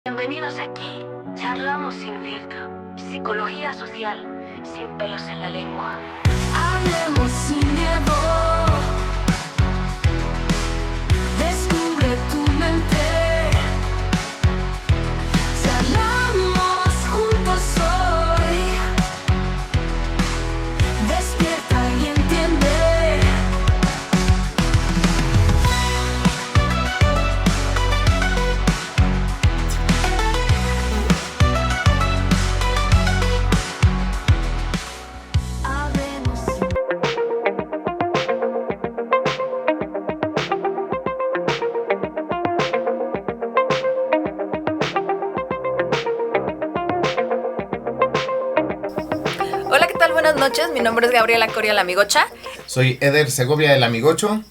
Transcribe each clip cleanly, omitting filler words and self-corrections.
Bienvenidos aquí. Charlamos sin filtro. Psicología social, sin pelos en la lengua. Hablemos sin miedo. Descubre tu mente. Charlamos juntos hoy. Despierta y entiende. Hola, ¿qué tal? Buenas noches, mi nombre es Gabriela Coria, la amigocha. Soy Eder Segovia, el amigocho,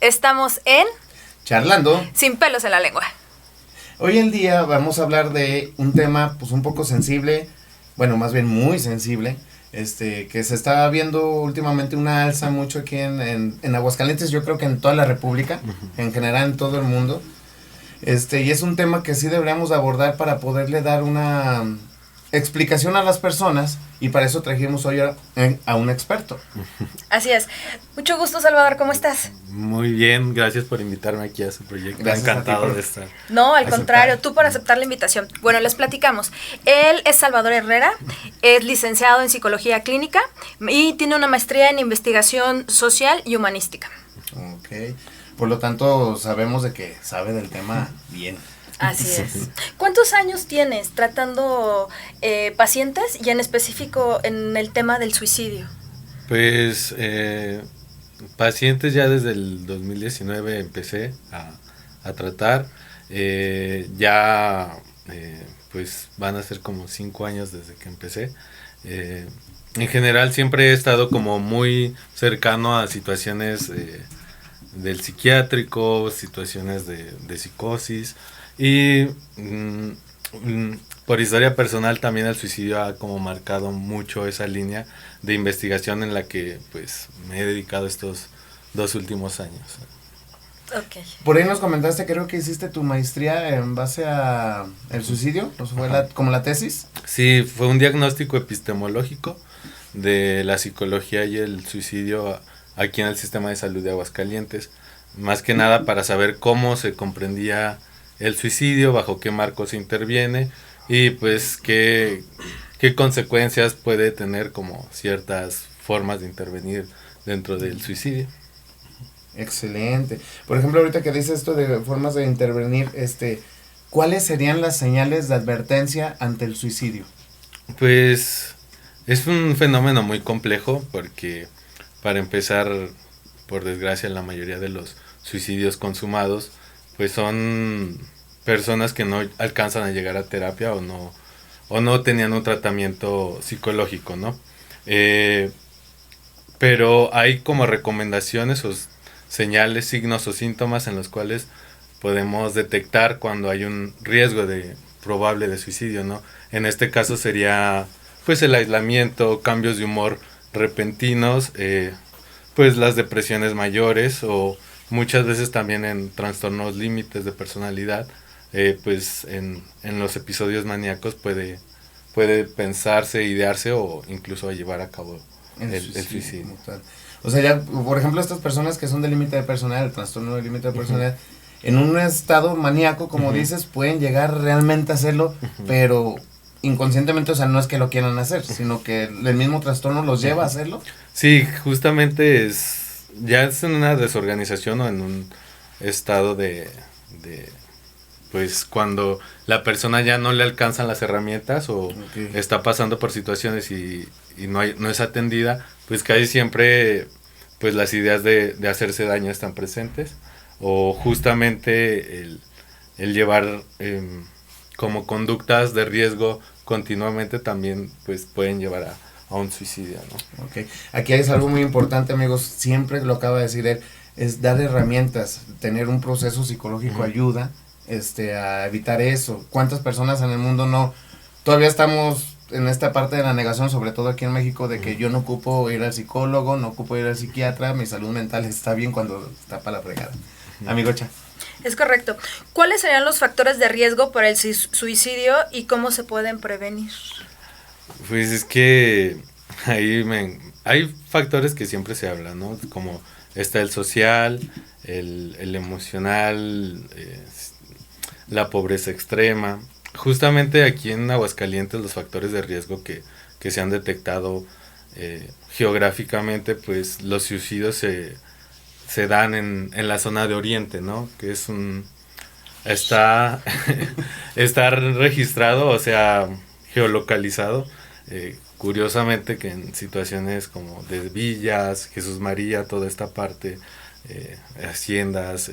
Estamos en charlando. Sin pelos en la lengua. Hoy en día vamos a hablar de un tema pues un poco sensible, bueno, más bien muy sensible, que se está viendo últimamente una alza mucho aquí en Aguascalientes, yo creo que en toda la República, en general en todo el mundo. Y es un tema que sí deberíamos abordar para poderle dar una explicación a las personas, y para eso trajimos hoy a un experto. Así es. Mucho gusto, Salvador, ¿cómo estás? Muy bien, gracias por invitarme aquí a su proyecto. Gracias Encantado a ti de estar. No, al Aceptar. contrario, tú por aceptar la invitación. Bueno, les platicamos. Él es Salvador Herrera, es licenciado en Psicología Clínica y tiene una maestría en Investigación Social y Humanística. Ok, por lo tanto sabemos de que sabe del tema bien. Así es. ¿Cuántos años tienes tratando pacientes y en específico en el tema del suicidio? Pues pacientes ya desde el 2019 empecé a tratar. Pues van a ser como 5 años desde que empecé. En general siempre he estado como muy cercano a situaciones del psiquiátrico, situaciones de psicosis. Y por historia personal también el suicidio ha como marcado mucho esa línea de investigación en la que pues me he dedicado estos 2 últimos años. Ok. Por ahí nos comentaste, creo que hiciste tu maestría en base a el suicidio, ¿no fue como la tesis? Sí, fue un diagnóstico epistemológico de la psicología y el suicidio aquí en el sistema de salud de Aguascalientes, más que nada para saber cómo se comprendía el suicidio, bajo qué marco se interviene y pues qué consecuencias puede tener como ciertas formas de intervenir dentro del suicidio. Excelente. Por ejemplo, ahorita que dices esto de formas de intervenir, ¿cuáles serían las señales de advertencia ante el suicidio? Pues es un fenómeno muy complejo porque para empezar, por desgracia, la mayoría de los suicidios consumados pues son personas que no alcanzan a llegar a terapia o no tenían un tratamiento psicológico, ¿no? Pero hay como recomendaciones o señales, signos o síntomas en los cuales podemos detectar cuando hay un riesgo probable de suicidio, ¿no? En este caso sería pues el aislamiento, cambios de humor repentinos, pues las depresiones mayores o muchas veces también en trastornos límites de personalidad, pues en los episodios maníacos puede pensarse, idearse o incluso llevar a cabo el suicidio. O sea, ya, por ejemplo, estas personas que son de límite de personalidad, el trastorno de límite de personalidad, en un estado maníaco, como dices, pueden llegar realmente a hacerlo, pero inconscientemente, o sea, no es que lo quieran hacer, sino que el mismo trastorno los lleva a hacerlo. Sí, justamente ya es en una desorganización o en un estado de pues cuando la persona ya no le alcanzan las herramientas o está pasando por situaciones y no es atendida, pues casi siempre pues las ideas de hacerse daño están presentes o justamente el llevar como conductas de riesgo continuamente también pues pueden llevar a un suicidio, ¿no? Ok, aquí es algo muy importante, amigos, siempre lo acaba de decir él, es dar herramientas, tener un proceso psicológico ayuda a evitar eso. ¿Cuántas personas en el mundo todavía estamos en esta parte de la negación, sobre todo aquí en México, de que yo no ocupo ir al psicólogo, no ocupo ir al psiquiatra, mi salud mental está bien cuando está para la fregada? Amigocha. Es correcto. ¿Cuáles serían los factores de riesgo para el suicidio y cómo se pueden prevenir? Pues es que hay factores que siempre se hablan, ¿no? Como está el social, el emocional, la pobreza extrema. Justamente aquí en Aguascalientes los factores de riesgo que se han detectado geográficamente, pues los suicidios se dan en la zona de Oriente, ¿no? Que es está registrado, o sea, geolocalizado, curiosamente que en situaciones como de Villas, Jesús María, toda esta parte, haciendas,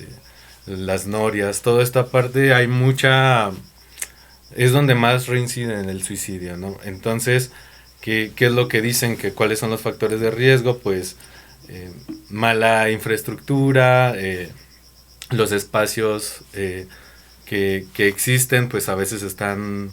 las norias, toda esta parte hay es donde más reincide en el suicidio, ¿no? Entonces, ¿qué es lo que dicen? ¿Cuáles son los factores de riesgo? Pues mala infraestructura, los espacios que existen, pues a veces están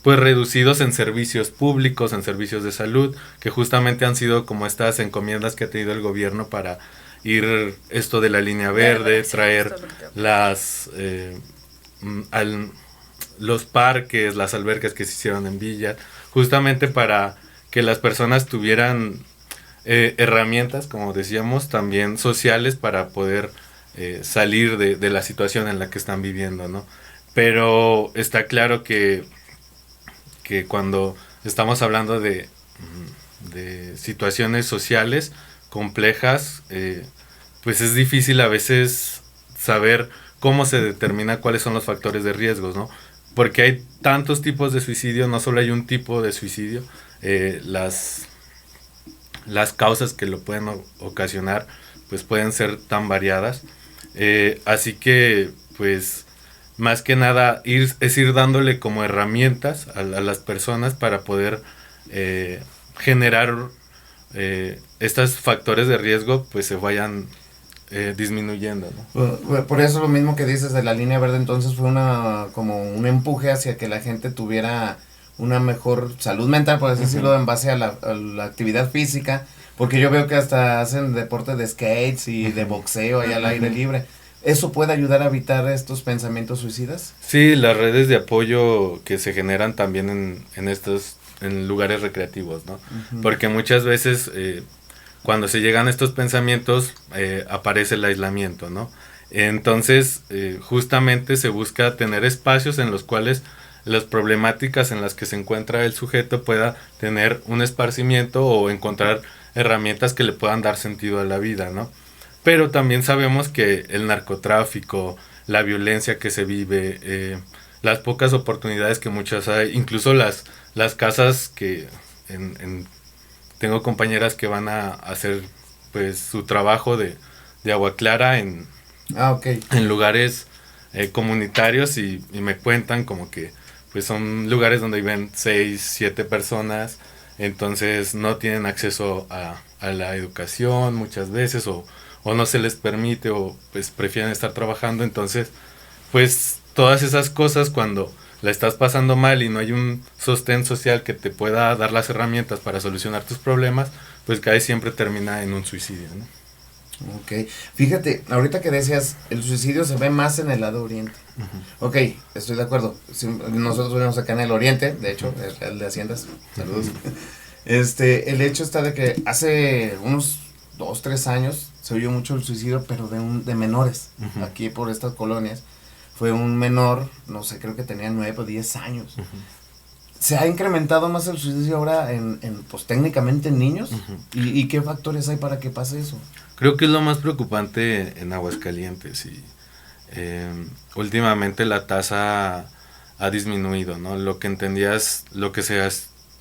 pues reducidos en servicios públicos, en servicios de salud, que justamente han sido como estas encomiendas que ha tenido el gobierno para ir esto de la línea verde, traer los parques, las albercas que se hicieron en Villa, justamente para que las personas tuvieran herramientas, como decíamos, también sociales para poder salir de la situación en la que están viviendo, ¿no? Pero está claro que cuando estamos hablando de situaciones sociales complejas, pues es difícil a veces saber cómo se determina cuáles son los factores de riesgos, ¿no? Porque hay tantos tipos de suicidio, no solo hay un tipo de suicidio, las causas que lo pueden ocasionar pues pueden ser tan variadas, así que pues más que nada ir dándole como herramientas a las personas para poder generar estos factores de riesgo pues se vayan disminuyendo, ¿no? Por eso lo mismo que dices de la línea verde, entonces fue como un empuje hacia que la gente tuviera una mejor salud mental, por así decirlo, en base a la actividad física, porque yo veo que hasta hacen deporte de skates y de boxeo allá al aire libre. ¿Eso puede ayudar a evitar estos pensamientos suicidas? Sí, las redes de apoyo que se generan también en lugares recreativos, ¿no? Porque muchas veces cuando se llegan a estos pensamientos aparece el aislamiento, ¿no? Entonces justamente se busca tener espacios en los cuales las problemáticas en las que se encuentra el sujeto pueda tener un esparcimiento o encontrar herramientas que le puedan dar sentido a la vida, ¿no? Pero también sabemos que el narcotráfico, la violencia que se vive, las pocas oportunidades que muchas hay, incluso las casas que tengo compañeras que van a hacer pues su trabajo de agua clara en lugares comunitarios y me cuentan como que pues son lugares donde viven 6, 7 personas, entonces no tienen acceso a la educación muchas veces o no se les permite o pues prefieren estar trabajando, entonces pues todas esas cosas cuando la estás pasando mal y no hay un sostén social que te pueda dar las herramientas para solucionar tus problemas, pues casi siempre termina en un suicidio, ¿no? Ok, fíjate, ahorita que decías, el suicidio se ve más en el lado oriente. Ok, estoy de acuerdo. Nosotros vivimos acá en el oriente, de hecho, el de Haciendas. Saludos. El hecho está de que hace unos 2, 3 años se oyó mucho el suicidio, pero de menores, aquí por estas colonias. Fue un menor, no sé, creo que tenía 9 o 10 años. ¿Se ha incrementado más el suicidio ahora pues técnicamente en niños? ¿Y qué factores hay para que pase eso? Creo que es lo más preocupante en Aguascalientes y últimamente la tasa ha disminuido, ¿no? Lo que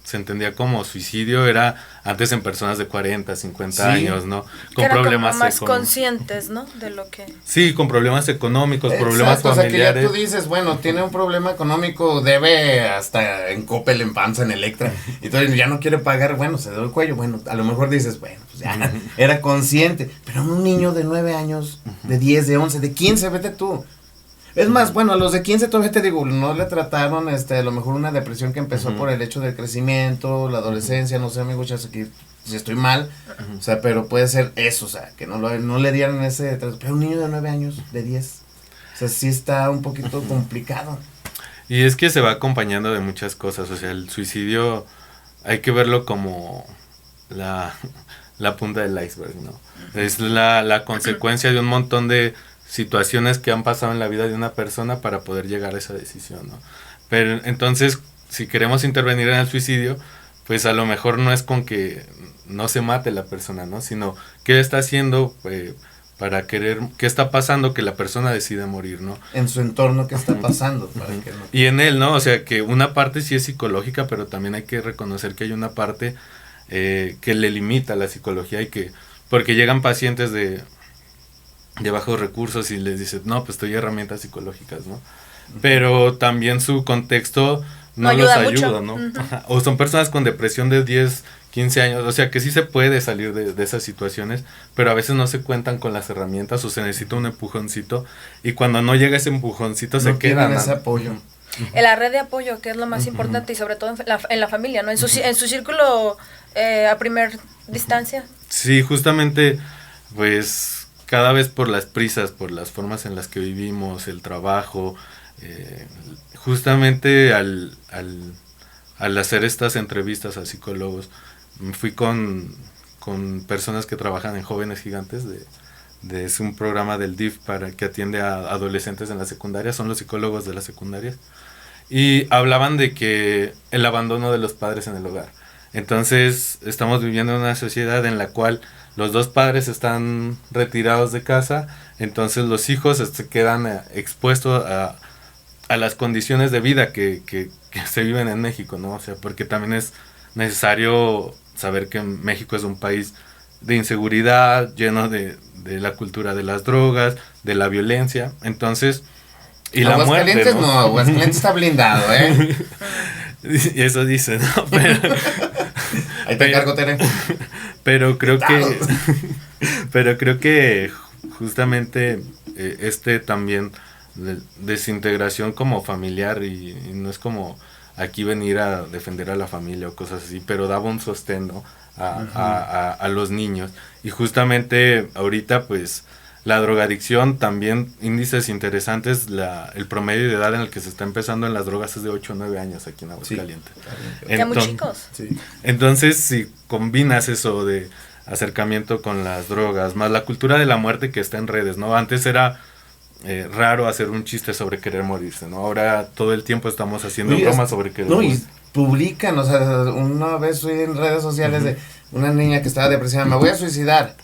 se entendía como suicidio era antes en personas de 40, 50 años, ¿no? Con problemas como más conscientes, ¿no? De lo que... Sí, con problemas económicos, problemas familiares. O sea, que ya tú dices, bueno, tiene un problema económico, debe hasta en Coppel, en Panza, en Electra, y entonces ya no quiere pagar, bueno, se dio el cuello, bueno, a lo mejor dices, bueno, pues ya era consciente, pero un niño de 9 años, de 10, de 11, de 15, vete tú. Es más, bueno, a los de 15 todavía te digo, no le trataron a lo mejor una depresión que empezó por el hecho del crecimiento, la adolescencia, no sé, amigo, ya sé que si estoy mal, o sea, pero puede ser eso, o sea, que no le dieran ese, pero un niño de 9 años, de 10. O sea, sí está un poquito complicado. Y es que se va acompañando de muchas cosas, o sea, el suicidio hay que verlo como la punta del iceberg, ¿no? Es la consecuencia de un montón de situaciones que han pasado en la vida de una persona para poder llegar a esa decisión, ¿no? Pero entonces, si queremos intervenir en el suicidio, pues a lo mejor no es con que no se mate la persona, ¿no? Sino qué está haciendo para querer, qué está pasando que la persona decide morir, ¿no? En su entorno, ¿qué está pasando? Para que no... Y en él, ¿no? O sea, que una parte sí es psicológica, pero también hay que reconocer que hay una parte que le limita la psicología y que, porque llegan pacientes de bajos recursos y les dicen, no, pues te doy herramientas psicológicas, ¿no? Pero también su contexto no los ayuda, ¿no? O son personas con depresión de 10, 15 años, o sea que sí se puede salir de esas situaciones, pero a veces no se cuentan con las herramientas o se necesita un empujoncito y cuando no llega ese empujoncito se quedan ese apoyo. En la red de apoyo, que es lo más importante, y sobre todo en la familia, ¿no? En su círculo a primer distancia. Sí, justamente, pues cada vez por las prisas, por las formas en las que vivimos, el trabajo, justamente al hacer estas entrevistas a psicólogos, fui con personas que trabajan en Jóvenes Gigantes, es un programa del DIF para que atiende a adolescentes en la secundaria, son los psicólogos de las secundarias, y hablaban de que el abandono de los padres en el hogar. Entonces estamos viviendo en una sociedad en la cual los dos padres están retirados de casa, entonces los hijos se quedan expuestos a las condiciones de vida que se viven en México, ¿no? O sea, porque también es necesario saber que México es un país de inseguridad, lleno de la cultura de las drogas, de la violencia, entonces, y la muerte, ¿no? No, Aguascalientes está blindado, ¿eh? Y eso dice, ¿no? Pero, ahí te encargo, Tere. Pero creo que justamente también desintegración como familiar y no es como aquí venir a defender a la familia o cosas así, pero daba un sostén, ¿no? a los niños. Y justamente ahorita pues la drogadicción, también índices interesantes, el promedio de edad en el que se está empezando en las drogas es de 8 o 9 años aquí en Aguascalientes. Sí, ya muy chicos. Sí. Entonces si combinas eso de acercamiento con las drogas, más la cultura de la muerte que está en redes, ¿no? Antes era raro hacer un chiste sobre querer morirse, ¿no? Ahora todo el tiempo estamos haciendo bromas sobre querer morirse. Y publican, o sea, una vez fui en redes sociales de una niña que estaba depresiva, me voy a suicidar,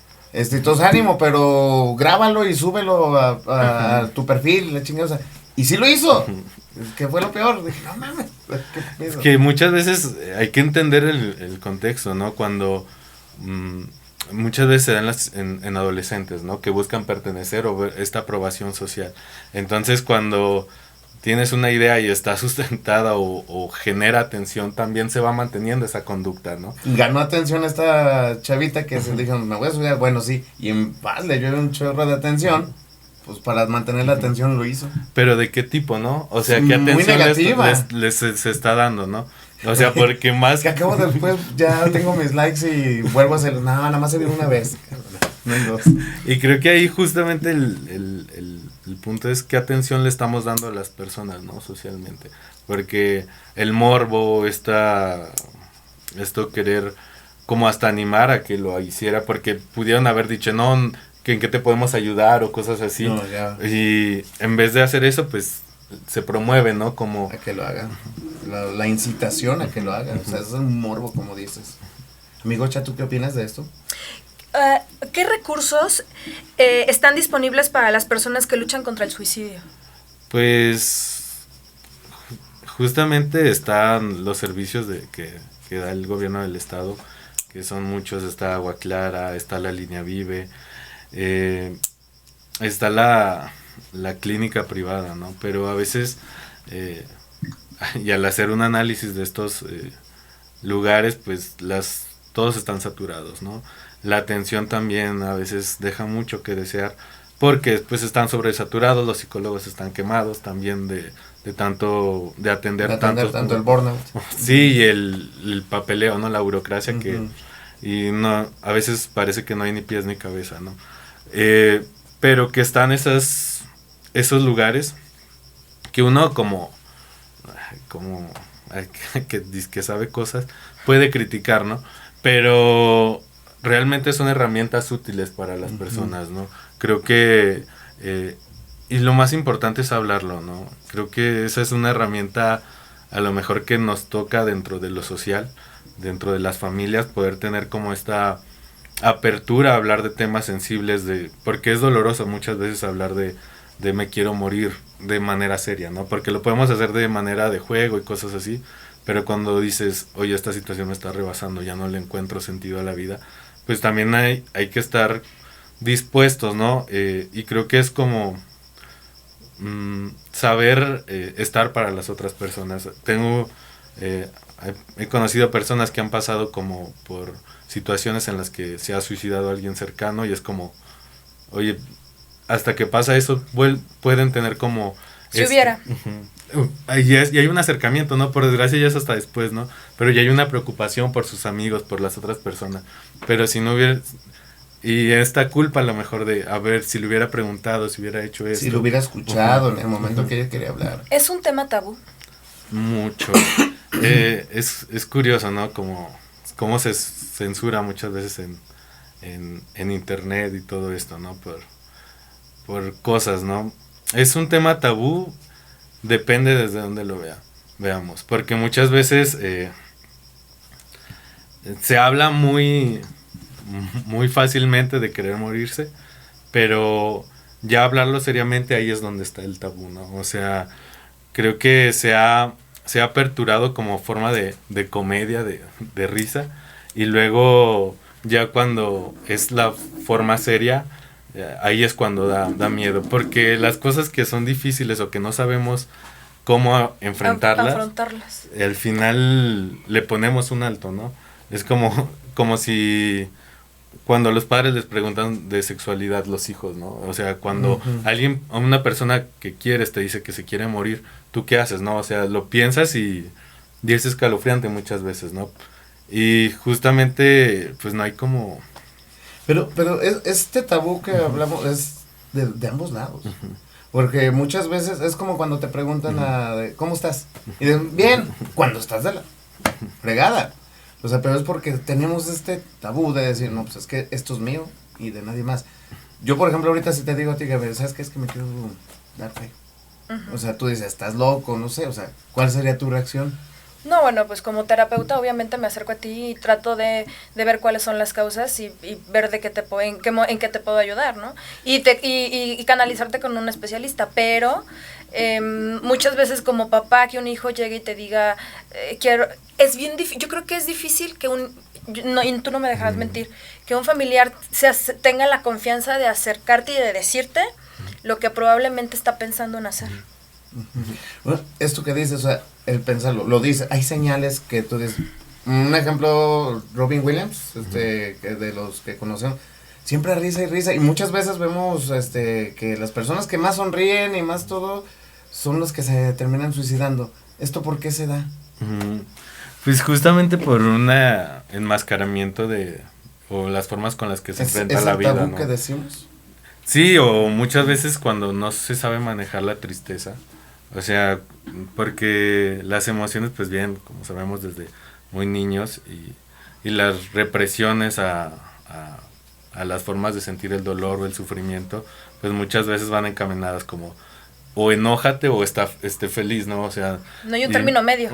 todos ánimo, pero grábalo y súbelo a tu perfil, la chingada, o sea, y sí lo hizo, que fue lo peor, dije, no mames, ¿qué es que muchas veces hay que entender el contexto, ¿no? Cuando muchas veces se dan en adolescentes, ¿no? Que buscan pertenecer o ver esta aprobación social. Entonces, cuando tienes una idea y está sustentada o genera atención, también se va manteniendo esa conducta, ¿no? Ganó atención esta chavita que se dijo, me voy a subir, bueno, sí, y en paz le llueve un chorro de atención, pues para mantener la atención lo hizo. Pero ¿de qué tipo, no? O sea, ¿qué atención se está dando, no? O sea, porque más... Que acabo después, ya tengo mis likes y vuelvo a hacer, nada más se vio una vez. No hay dos. Y creo que ahí justamente el punto es qué atención le estamos dando a las personas, ¿no? Socialmente. Porque el morbo, esto querer como hasta animar a que lo hiciera, porque pudieron haber dicho, no, que en qué te podemos ayudar o cosas así. No, ya. Y en vez de hacer eso, pues se promueve, ¿no? Como... A que lo hagan. La incitación a que lo hagan. O sea, es un morbo, como dices. Amigo Cha, ¿tú qué opinas de esto? ¿Qué recursos están disponibles para las personas que luchan contra el suicidio? Pues justamente están los servicios que da el gobierno del estado, que son muchos. Está Agua Clara, está la Línea Vive, está la clínica privada, ¿no? Pero a veces, y al hacer un análisis de estos lugares, pues todos están saturados, ¿no? La atención también a veces deja mucho que desear, porque pues están sobresaturados, los psicólogos están quemados también de tanto, de atender tanto el burnout. Sí, y el papeleo, ¿no? La burocracia y no, a veces parece que no hay ni pies ni cabeza, ¿no? Pero que están esas esos lugares que uno como que sabe cosas, puede criticar, ¿no? Pero realmente son herramientas útiles para las personas, ¿no? Creo que, y lo más importante es hablarlo, ¿no? Creo que esa es una herramienta a lo mejor que nos toca dentro de lo social, dentro de las familias, poder tener como esta apertura a hablar de temas sensibles, porque es doloroso muchas veces hablar de me quiero morir de manera seria, ¿no? Porque lo podemos hacer de manera de juego y cosas así, pero cuando dices, oye, esta situación me está rebasando, ya no le encuentro sentido a la vida, pues también hay que estar dispuestos, ¿no? Y creo que es como saber estar para las otras personas. He conocido personas que han pasado como por situaciones en las que se ha suicidado alguien cercano y es como, oye, hasta que pasa eso, pueden tener como... Si hubiera. Y hay un acercamiento, ¿no? Por desgracia ya es hasta después, ¿no? Pero ya hay una preocupación por sus amigos, por las otras personas. Pero si no hubiera... Y esta culpa a lo mejor de, a ver, si le hubiera preguntado, si hubiera hecho esto. Si lo hubiera escuchado en el momento que ella quería hablar. ¿Es un tema tabú? Mucho. Es curioso, ¿no? Cómo se censura muchas veces en internet y todo esto, ¿no? Por cosas, ¿no? Es un tema tabú, depende desde donde lo veamos, porque muchas veces se habla muy fácilmente de querer morirse, pero ya hablarlo seriamente ahí es donde está el tabú, ¿no? O sea, creo que se ha aperturado como forma de comedia, de risa, y luego ya cuando es la forma seria, ahí es cuando da miedo, porque las cosas que son difíciles o que no sabemos cómo enfrentarlas, al final le ponemos un alto, ¿no? Es como si cuando los padres les preguntan de sexualidad los hijos, ¿no? O sea, cuando una persona que quieres te dice que se quiere morir, ¿tú qué haces, no? O sea, lo piensas y es escalofriante muchas veces, ¿no? Y justamente, pues no hay como... Pero este tabú que hablamos es de ambos lados. Porque muchas veces es como cuando te preguntan ¿cómo estás? Y dicen, bien, cuando estás de la fregada. O sea, pero es porque tenemos este tabú de decir, no, pues es que esto es mío y de nadie más. Yo, por ejemplo, ahorita si te digo a ti, Gabriel, ¿sabes qué? Es que me quiero dar fe. O sea, tú dices, estás loco, no sé, o sea, ¿cuál sería tu reacción? No, bueno, pues como terapeuta obviamente me acerco a ti y trato de ver cuáles son las causas y ver en qué te puedo ayudar, ¿no? Y canalizarte con un especialista, pero muchas veces como papá que un hijo llegue y te diga, es bien difícil, yo creo que es difícil que y tú no me dejarás mentir, que un familiar tenga la confianza de acercarte y de decirte lo que probablemente está pensando en hacer. Bueno, esto que dices, o sea, el pensarlo, lo dice, hay señales que tú dices, un ejemplo, Robin Williams, que de los que conocemos, siempre risa y risa, y muchas veces vemos que las personas que más sonríen y más todo, son los que se terminan suicidando. ¿Esto por qué se da? Pues justamente por un enmascaramiento o las formas con las que se enfrenta la vida, ¿no? ¿Es el tabú que decimos? Sí, o muchas veces cuando no se sabe manejar la tristeza. O sea, porque las emociones, pues bien, como sabemos desde muy niños, y las represiones a las formas de sentir el dolor o el sufrimiento, pues muchas veces van encaminadas como o enójate o esté feliz, ¿no? O sea... No hay un término medio.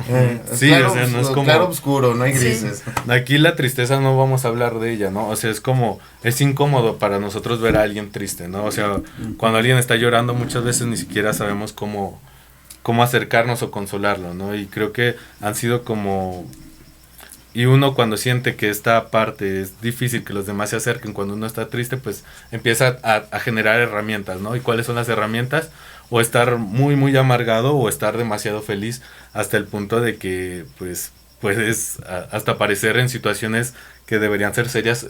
Sí, claro, o sea, no es como... Claro oscuro, no hay grises. Sí. Aquí la tristeza no vamos a hablar de ella, ¿no? O sea, es incómodo para nosotros ver a alguien triste, ¿no? O sea, cuando alguien está llorando muchas veces ni siquiera sabemos cómo acercarnos o consolarlo, ¿no? Y creo que han sido como... Y uno cuando siente que esta parte es difícil que los demás se acerquen cuando uno está triste, pues empieza a generar herramientas, ¿no? ¿Y cuáles son las herramientas? O estar muy, muy amargado o estar demasiado feliz hasta el punto de que, pues, puedes hasta aparecer en situaciones que deberían ser serias,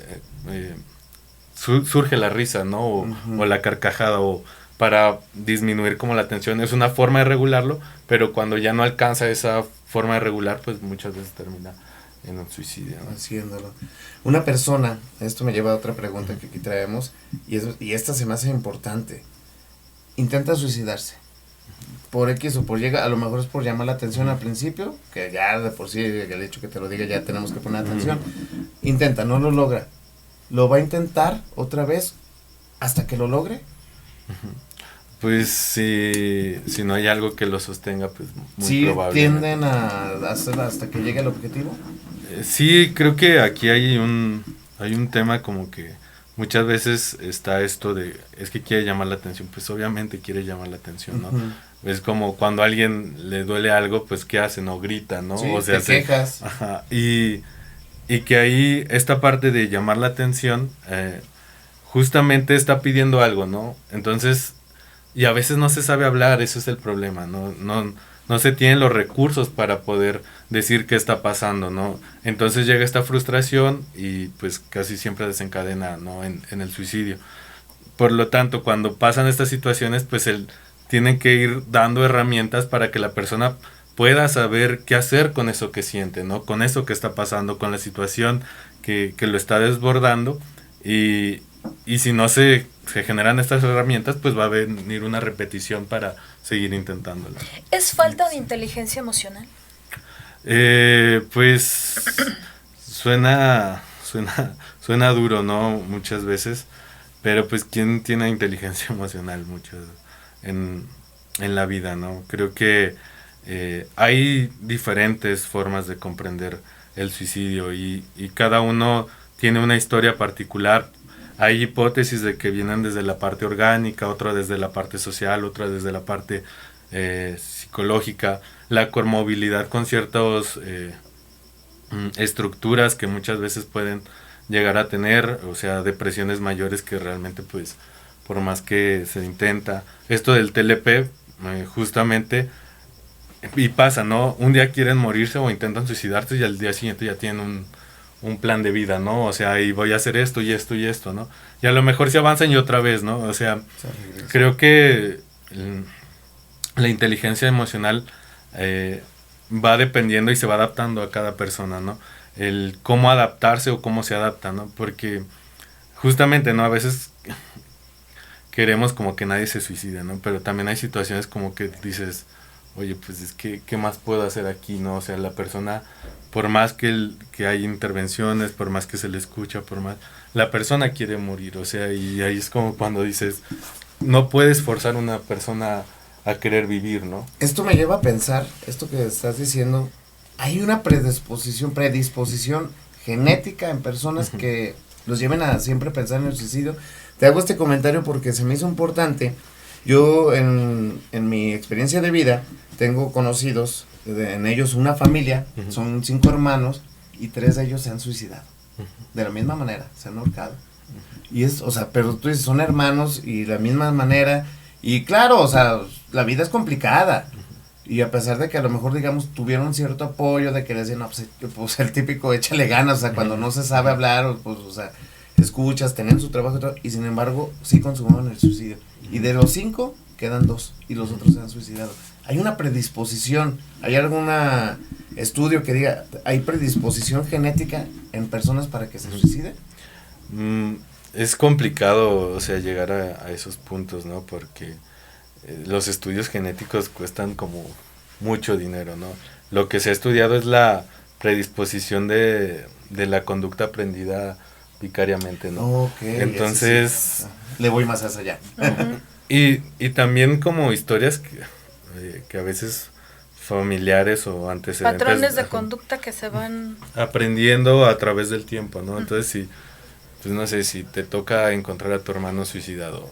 surge la risa, ¿no? O la carcajada, o para disminuir como la tensión. Es una forma de regularlo, pero cuando ya no alcanza esa forma de regular, pues muchas veces termina en un suicidio, ¿no? Haciéndolo. Una persona, esto me lleva a otra pregunta que aquí traemos, y esta se me hace importante. intenta suicidarse. Por X o por llega, a lo mejor es por llamar la atención al principio, que ya de por sí el hecho que te lo diga ya tenemos que poner atención. Intenta, no lo logra. Lo va a intentar otra vez hasta que lo logre. Pues si no hay algo que lo sostenga, pues muy ¿Sí probable. tienden a hacer hasta que llegue al objetivo? Sí, creo que aquí hay un tema como que muchas veces está esto de, es que quiere llamar la atención, pues obviamente quiere llamar la atención, ¿no? Es como cuando a alguien le duele algo, pues ¿qué hace? No grita, ¿no? Sí, o sea, te quejas. Ajá, y que ahí esta parte de llamar la atención, justamente está pidiendo algo, ¿no? Entonces, y a veces no se sabe hablar, eso es el problema, no se tienen los recursos para poder decir qué está pasando, ¿no? Entonces llega esta frustración y pues casi siempre desencadena, ¿no? en el suicidio. Por lo tanto, cuando pasan estas situaciones, pues tienen que ir dando herramientas para que la persona pueda saber qué hacer con eso que siente, ¿no? Con eso que está pasando, con la situación que lo está desbordando, y si no se generan estas herramientas, pues va a venir una repetición para seguir intentándolo. ¿Es falta de inteligencia emocional? Pues suena duro, ¿no? Muchas veces, pero pues ¿quién tiene inteligencia emocional muchas en la vida, ¿no? Creo que hay diferentes formas de comprender el suicidio y cada uno tiene una historia particular. Hay hipótesis de que vienen desde la parte orgánica, otra desde la parte social, otra desde la parte psicológica, la comorbilidad con ciertas estructuras que muchas veces pueden llegar a tener, o sea, depresiones mayores que realmente pues por más que se intenta. Esto del TLP justamente, y pasa, ¿no? Un día quieren morirse o intentan suicidarse y al día siguiente ya tienen un plan de vida, ¿no? O sea, y voy a hacer esto y esto y esto, ¿no? Y a lo mejor se avanzan y otra vez, ¿no? O sea, creo que la inteligencia emocional va dependiendo y se va adaptando a cada persona, ¿no? El cómo adaptarse o cómo se adapta, ¿no? Porque justamente, ¿no? A veces queremos como que nadie se suicide, ¿no? Pero también hay situaciones como que dices, oye, pues es que, ¿qué más puedo hacer aquí, no? O sea, la persona, por más que hay intervenciones, por más que se le escucha, por más, la persona quiere morir, o sea, y ahí es como cuando dices, no puedes forzar a una persona a querer vivir, ¿no? Esto me lleva a pensar, esto que estás diciendo, hay una predisposición genética en personas que los lleven a siempre pensar en el suicidio. Te hago este comentario porque se me hizo importante. Yo en mi experiencia de vida tengo conocidos, en ellos una familia, son 5 hermanos y 3 de ellos se han suicidado. De la misma manera, se han ahorcado. Y es, o sea, pero tú dices, son hermanos y de la misma manera. Y claro, o sea, la vida es complicada. Y a pesar de que a lo mejor, digamos, tuvieron cierto apoyo de que les decían, no, pues el típico échale ganas, o sea, cuando no se sabe hablar, pues, o sea, escuchas, tenían su trabajo y todo, y sin embargo, sí consumaron el suicidio. Y de los 5, quedan 2, y los otros se han suicidado. ¿Hay una predisposición? ¿Hay algún estudio que diga, hay predisposición genética en personas para que se suiciden? Es complicado, o sea, llegar a esos puntos, ¿no? Porque los estudios genéticos cuestan como mucho dinero, ¿no? Lo que se ha estudiado es la predisposición de la conducta aprendida vicariamente, ¿no? Okay, entonces sí. Le voy más allá. y también como historias que a veces familiares o antecedentes, patrones de conducta que se van aprendiendo a través del tiempo, ¿no? Entonces si pues no sé, si te toca encontrar a tu hermano suicidado,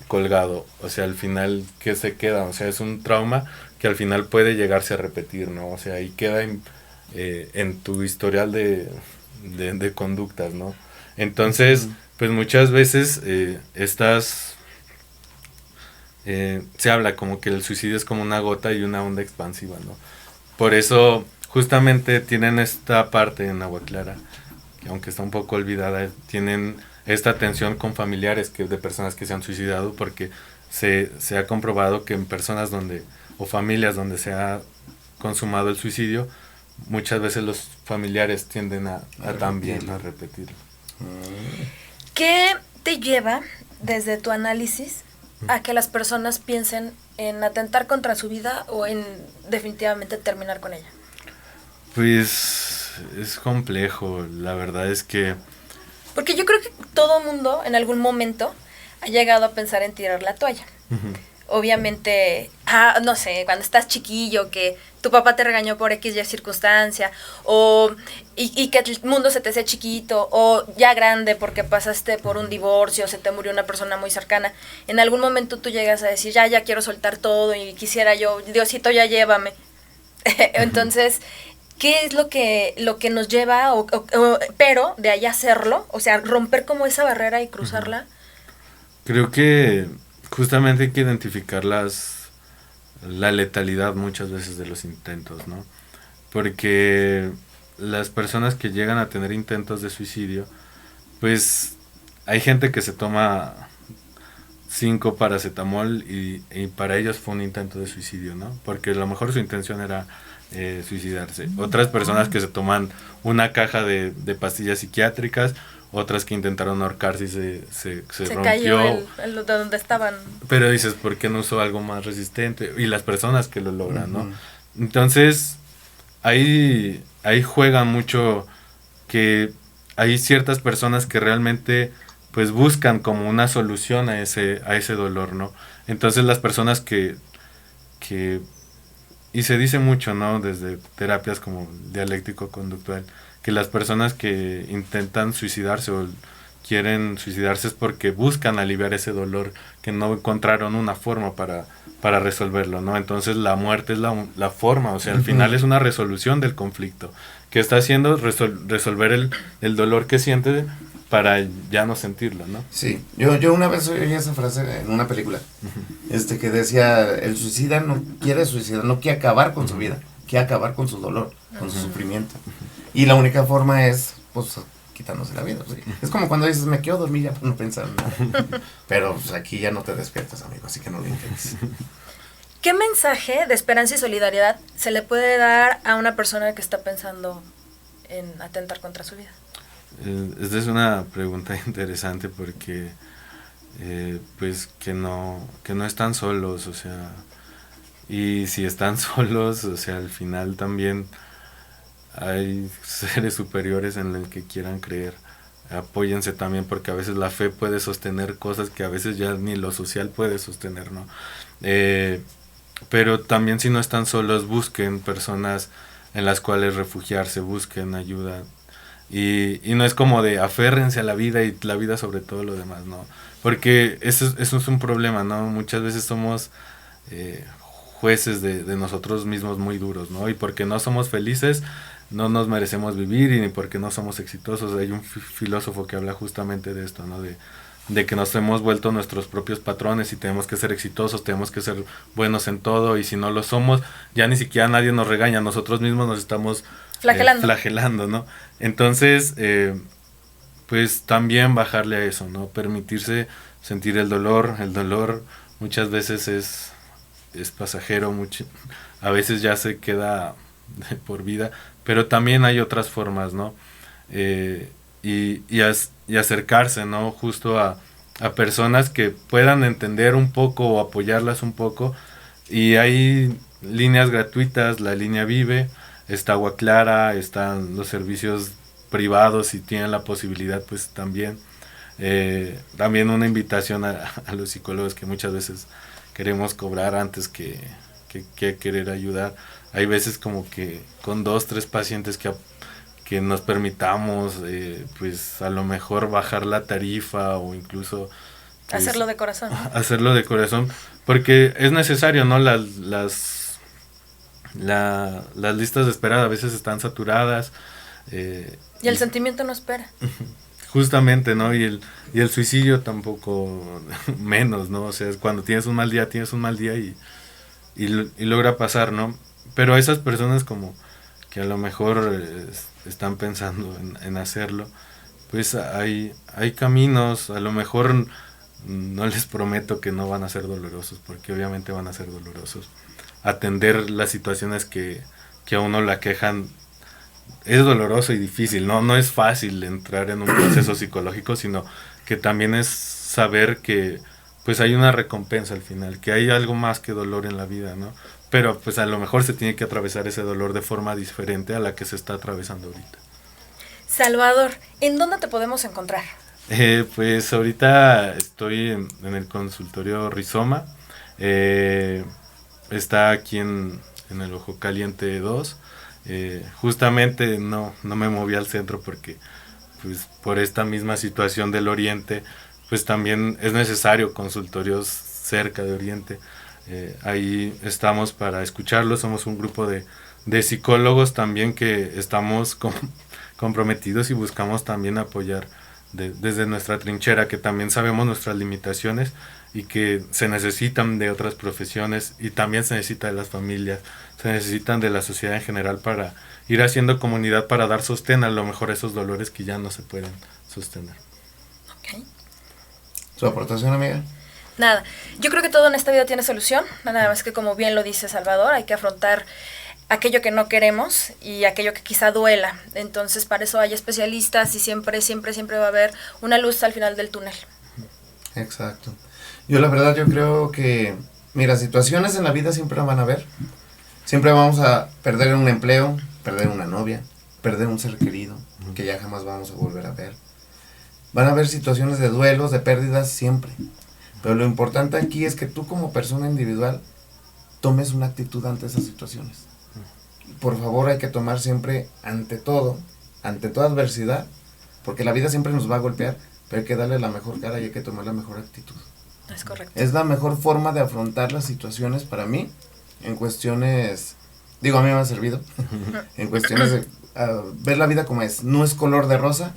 colgado, o sea, al final, ¿qué se queda? O sea, es un trauma que al final puede llegarse a repetir, ¿no? O sea, ahí queda en tu historial de conductas, ¿no? Entonces, pues muchas veces se habla como que el suicidio es como una gota y una onda expansiva, ¿no? Por eso, justamente tienen esta parte en Agua Clara, que aunque está un poco olvidada, tienen esta atención con familiares de personas que se han suicidado, porque se ha comprobado que en personas o familias donde se ha consumado el suicidio, muchas veces los familiares tienden a también a repetirlo. ¿Qué te lleva desde tu análisis a que las personas piensen en atentar contra su vida o en definitivamente terminar con ella? Pues es complejo, la verdad es que... Porque yo creo que todo mundo en algún momento ha llegado a pensar en tirar la toalla. Obviamente, no sé, cuando estás chiquillo, que tu papá te regañó por X y circunstancia, y que el mundo se te hacía chiquito, o ya grande porque pasaste por un divorcio, se te murió una persona muy cercana, en algún momento tú llegas a decir, ya quiero soltar todo y quisiera yo, Diosito, ya llévame. Entonces, ¿qué es lo que nos lleva, pero de ahí hacerlo, o sea, romper como esa barrera y cruzarla? Creo que justamente hay que identificar la letalidad muchas veces de los intentos, ¿no? Porque las personas que llegan a tener intentos de suicidio, pues hay gente que se toma 5 paracetamol y para ellos fue un intento de suicidio, ¿no? Porque a lo mejor su intención era suicidarse. Otras personas que se toman una caja de pastillas psiquiátricas, otras que intentaron ahorcarse y se rompió. Cayó el de donde estaban. Pero dices, ¿por qué no usó algo más resistente? Y las personas que lo logran, ¿no? Entonces, ahí juega mucho que hay ciertas personas que realmente pues buscan como una solución a ese dolor, ¿no? Entonces las personas que y se dice mucho, ¿no? Desde terapias como dialéctico-conductual, que las personas que intentan suicidarse o quieren suicidarse es porque buscan aliviar ese dolor, que no encontraron una forma para resolverlo, ¿no? Entonces la muerte es la forma, o sea, al final es una resolución del conflicto, que está haciendo resolver el dolor que siente para ya no sentirlo, ¿no? Sí, yo una vez oí esa frase en una película, que decía, el suicida no quiere suicidar, no quiere acabar con su vida, quiere acabar con su dolor, con su sufrimiento. Y la única forma es, pues, quitándose la vida. ¿Sí? Es como cuando dices, me quiero dormir ya para no pensar en nada. Pero pues, aquí ya no te despiertas, amigo, así que no lo intentes. ¿Qué mensaje de esperanza y solidaridad se le puede dar a una persona que está pensando en atentar contra su vida? Esta es una pregunta interesante porque pues que no están solos, o sea, y si están solos, o sea, al final también hay seres superiores en el que quieran creer. Apóyense también, porque a veces la fe puede sostener cosas que a veces ya ni lo social puede sostener, ¿no? Pero también, si no están solos, busquen personas en las cuales refugiarse, busquen ayuda. Y no es como de aférrense a la vida y la vida sobre todo lo demás, ¿no? Porque eso es un problema, ¿no? Muchas veces somos jueces de nosotros mismos muy duros, ¿no? Y porque no somos felices, no nos merecemos vivir, y ni porque no somos exitosos. Hay un filósofo que habla justamente de esto, ¿no? De que nos hemos vuelto nuestros propios patrones y tenemos que ser exitosos, tenemos que ser buenos en todo, y si no lo somos, ya ni siquiera nadie nos regaña, nosotros mismos nos estamos flagelando, ¿no? Entonces, pues también bajarle a eso, ¿no? Permitirse sentir el dolor muchas veces es pasajero, a veces ya se queda por vida, pero también hay otras formas, ¿no? Y acercarse, ¿no? Justo a personas que puedan entender un poco o apoyarlas un poco. Y hay líneas gratuitas, la línea Vive, está Agua Clara, están los servicios privados, si tienen la posibilidad, pues también. También una invitación a los psicólogos, que muchas veces queremos cobrar antes que querer ayudar. Hay veces como que con 2-3 pacientes que nos permitamos, pues a lo mejor bajar la tarifa, o incluso pues, hacerlo de corazón. Hacerlo de corazón, porque es necesario, ¿no? Las listas de espera a veces están saturadas. Y el sentimiento no espera. Justamente, ¿no? Y el suicidio tampoco menos, ¿no? O sea, cuando tienes un mal día y logra pasar, ¿no? Pero esas personas como que a lo mejor están pensando en hacerlo, pues hay caminos. A lo mejor no les prometo que no van a ser dolorosos, porque obviamente van a ser dolorosos. Atender las situaciones que a uno la quejan es doloroso y difícil, no es fácil entrar en un proceso psicológico, sino que también es saber que pues hay una recompensa al final, que hay algo más que dolor en la vida, ¿no? Pero pues a lo mejor se tiene que atravesar ese dolor de forma diferente a la que se está atravesando ahorita. Salvador, ¿en dónde te podemos encontrar? Pues ahorita estoy en el consultorio Rizoma, está aquí en el Ojo Caliente 2, justamente no me moví al centro porque pues por esta misma situación del Oriente, pues también es necesario consultorios cerca de Oriente. Ahí estamos para escucharlos, somos un grupo de psicólogos también que estamos comprometidos y buscamos también apoyar desde nuestra trinchera, que también sabemos nuestras limitaciones y que se necesitan de otras profesiones y también se necesita de las familias, se necesitan de la sociedad en general para ir haciendo comunidad, para dar sostén a lo mejor esos dolores que ya no se pueden sostener. Ok. ¿Su aportación, amiga? Nada, yo creo que todo en esta vida tiene solución, nada más que como bien lo dice Salvador, hay que afrontar aquello que no queremos y aquello que quizá duela. Entonces, para eso hay especialistas y siempre va a haber una luz al final del túnel. Exacto. Yo la verdad yo creo que, mira, situaciones en la vida siempre van a haber. Siempre vamos a perder un empleo, perder una novia, perder un ser querido, que ya jamás vamos a volver a ver. Van a haber situaciones de duelos, de pérdidas siempre. Pero lo importante aquí es que tú como persona individual tomes una actitud ante esas situaciones. Por favor, hay que tomar siempre ante todo, ante toda adversidad, porque la vida siempre nos va a golpear, pero hay que darle la mejor cara y hay que tomar la mejor actitud. Es correcto. Es la mejor forma de afrontar las situaciones para mí, en cuestiones, digo, a mí me ha servido, en cuestiones de ver la vida como es, no es color de rosa,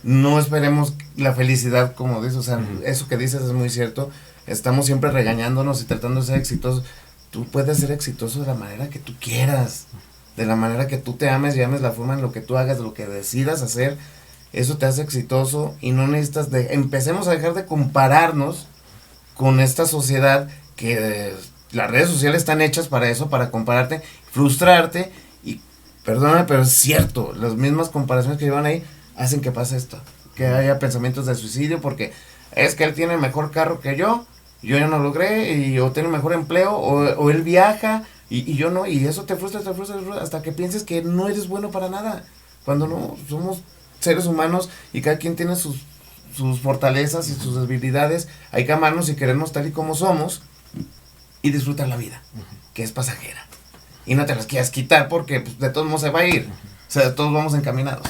no esperemos la felicidad como dices, o sea, eso que dices es muy cierto, estamos siempre regañándonos y tratando de ser exitosos. Tú puedes ser exitoso de la manera que tú quieras, de la manera que tú te ames y ames la forma en lo que tú hagas, lo que decidas hacer, eso te hace exitoso y no necesitas empecemos a dejar de compararnos con esta sociedad que las redes sociales están hechas para eso, para compararte, frustrarte y, perdóname, pero es cierto, las mismas comparaciones que llevan ahí hacen que pase esto, que haya pensamientos de suicidio porque es que él tiene mejor carro que yo ya no logré, o tiene mejor empleo, o él viaja, y yo no, y eso te frustra, hasta que pienses que no eres bueno para nada, cuando no, somos seres humanos, y cada quien tiene sus fortalezas y sus debilidades, hay que amarnos y querernos tal y como somos, y disfrutar la vida, que es pasajera, y no te las quieras quitar, porque pues, de todos modos se va a ir, o sea, todos vamos encaminados,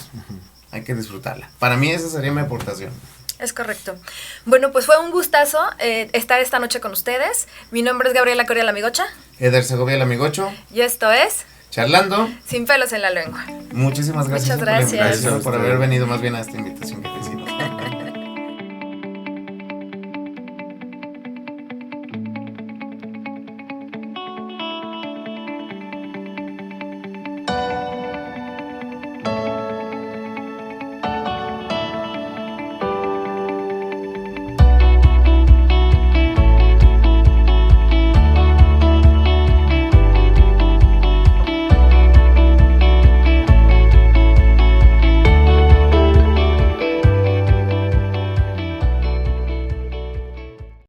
hay que disfrutarla, para mí esa sería mi aportación. Es correcto. Bueno, pues fue un gustazo estar esta noche con ustedes. Mi nombre es Gabriela Coria la Amigocha. Eder Segovia el Amigocho. Y esto es Charlando. Sin pelos en la lengua. Muchísimas gracias. Muchas gracias. Por haber venido más bien a esta invitación.